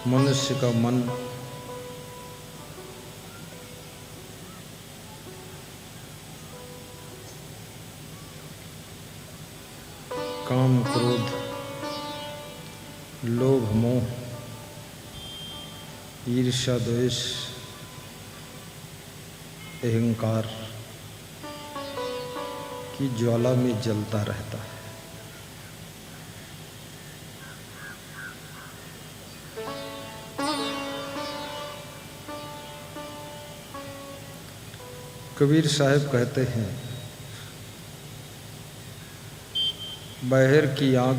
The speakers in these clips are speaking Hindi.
मनुष्य का मन काम, क्रोध, लोभ, मोह, ईर्ष्या, द्वेष, अहंकार की ज्वाला में जलता रहता है। कबीर साहब कहते हैं, बाहर की आग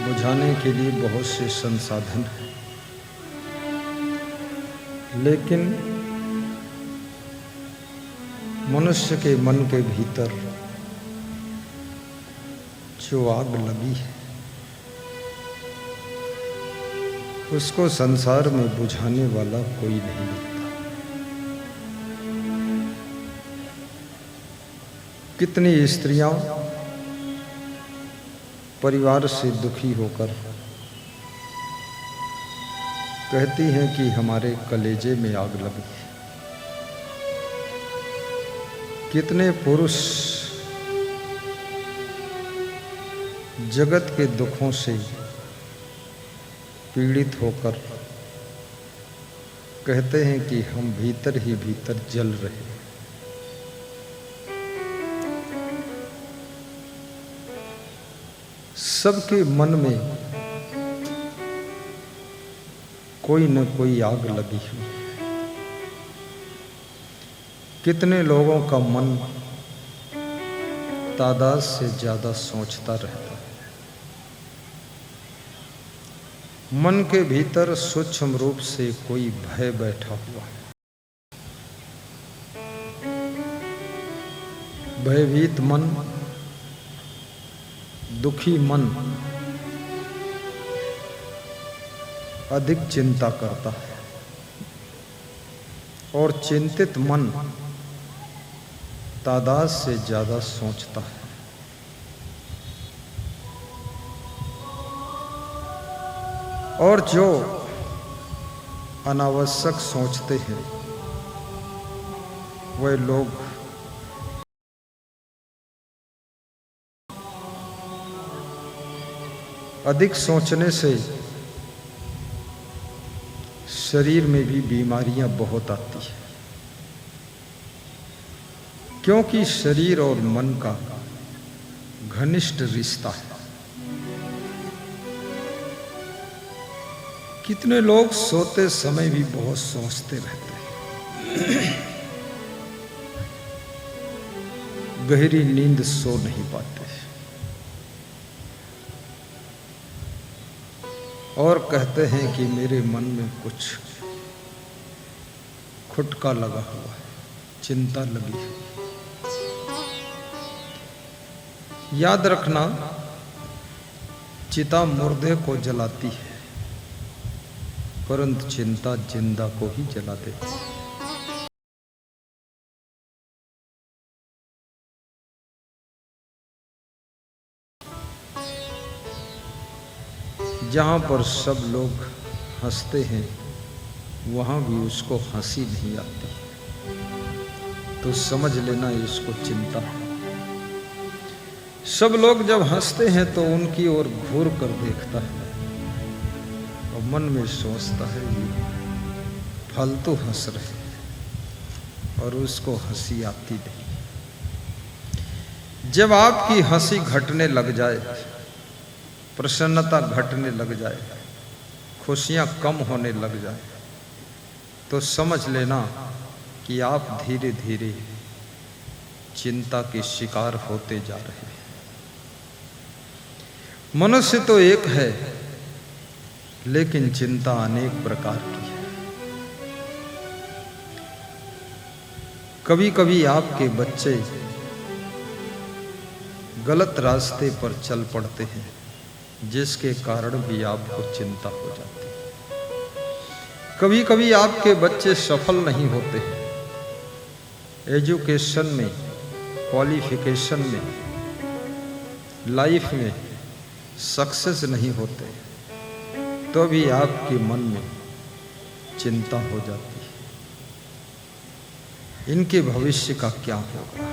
बुझाने के लिए बहुत से संसाधन हैं, लेकिन मनुष्य के मन के भीतर जो आग लगी है उसको संसार में बुझाने वाला कोई नहीं मिलता। कितनी स्त्रियां परिवार से दुखी होकर कहती हैं कि हमारे कलेजे में आग लगी। कितने पुरुष जगत के दुखों से पीड़ित होकर कहते हैं कि हम भीतर ही भीतर जल रहे हैं। सबके मन में कोई न कोई आग लगी हुई है। कितने लोगों का मन तादाद से ज्यादा सोचता रहता है। मन के भीतर सूक्ष्म रूप से कोई भय बैठा हुआ है। भयभीत मन, दुखी मन अधिक चिंता करता है और चिंतित मन तादाद से ज्यादा सोचता है। और जो अनावश्यक सोचते हैं वे लोग अधिक सोचने से शरीर में भी बीमारियां बहुत आती हैं, क्योंकि शरीर और मन का घनिष्ठ रिश्ता है। कितने लोग सोते समय भी बहुत सोचते रहते हैं, गहरी नींद सो नहीं पाते और कहते हैं कि मेरे मन में कुछ खुटका लगा हुआ है, चिंता लगी है। याद रखना, चिता मुर्दे को जलाती है परंतु चिंता जिंदा को ही जला देती है। जहां पर सब लोग हंसते हैं वहां भी उसको हंसी नहीं आती, तो समझ लेना इसको चिंता है। सब लोग जब हंसते हैं तो उनकी ओर घूर कर देखता है और मन में सोचता है ये फालतू हंस रहे हैं, और उसको हंसी आती नहीं। जब आपकी हंसी घटने लग जाए, प्रसन्नता घटने लग जाए, खुशियां कम होने लग जाए, तो समझ लेना कि आप धीरे धीरे चिंता के शिकार होते जा रहे हैं। मनुष्य तो एक है, लेकिन चिंता अनेक प्रकार की है। कभी कभी आपके बच्चे गलत रास्ते पर चल पड़ते हैं, जिसके कारण भी आपको चिंता हो जाती है। कभी कभी आपके बच्चे सफल नहीं होते हैं, एजुकेशन में, क्वालिफिकेशन में, लाइफ में सक्सेस नहीं होते, तो भी आपके मन में चिंता हो जाती है, इनके भविष्य का क्या होगा।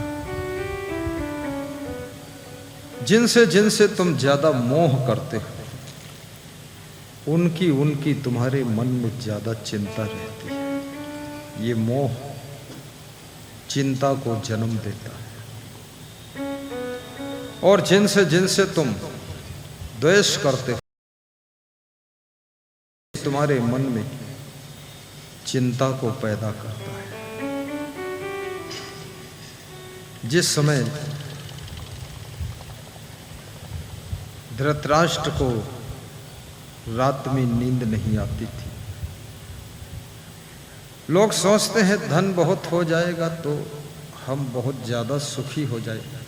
जिनसे जिनसे तुम ज्यादा मोह करते हो, उनकी उनकी तुम्हारे मन में ज्यादा चिंता रहती है। ये मोह चिंता को जन्म देता है। और जिनसे जिनसे तुम द्वेष करते हो, तुम्हारे मन में चिंता को पैदा करता है। जिस समय धृतराष्ट्र को रात में नींद नहीं आती थी, लोग सोचते हैं धन बहुत हो जाएगा तो हम बहुत ज्यादा सुखी हो जाएंगे।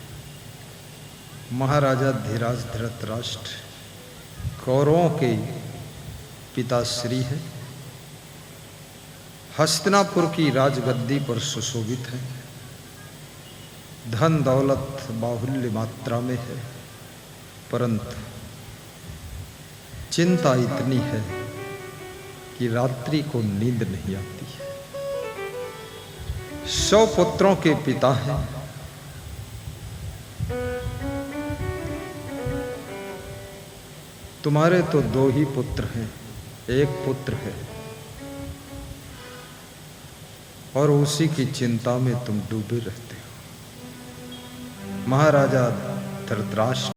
महाराजा धीराज धृतराष्ट्र कौरवों के पिताश्री है, हस्तिनापुर की राजगद्दी पर सुशोभित है, धन दौलत बाहुल्य मात्रा में है, परंतु चिंता इतनी है कि रात्रि को नींद नहीं आती है। 100 पुत्रों के पिता हैं, तुम्हारे तो 2 ही पुत्र हैं, 1 पुत्र है और उसी की चिंता में तुम डूबे रहते हो। महाराजा धृतराष्ट्र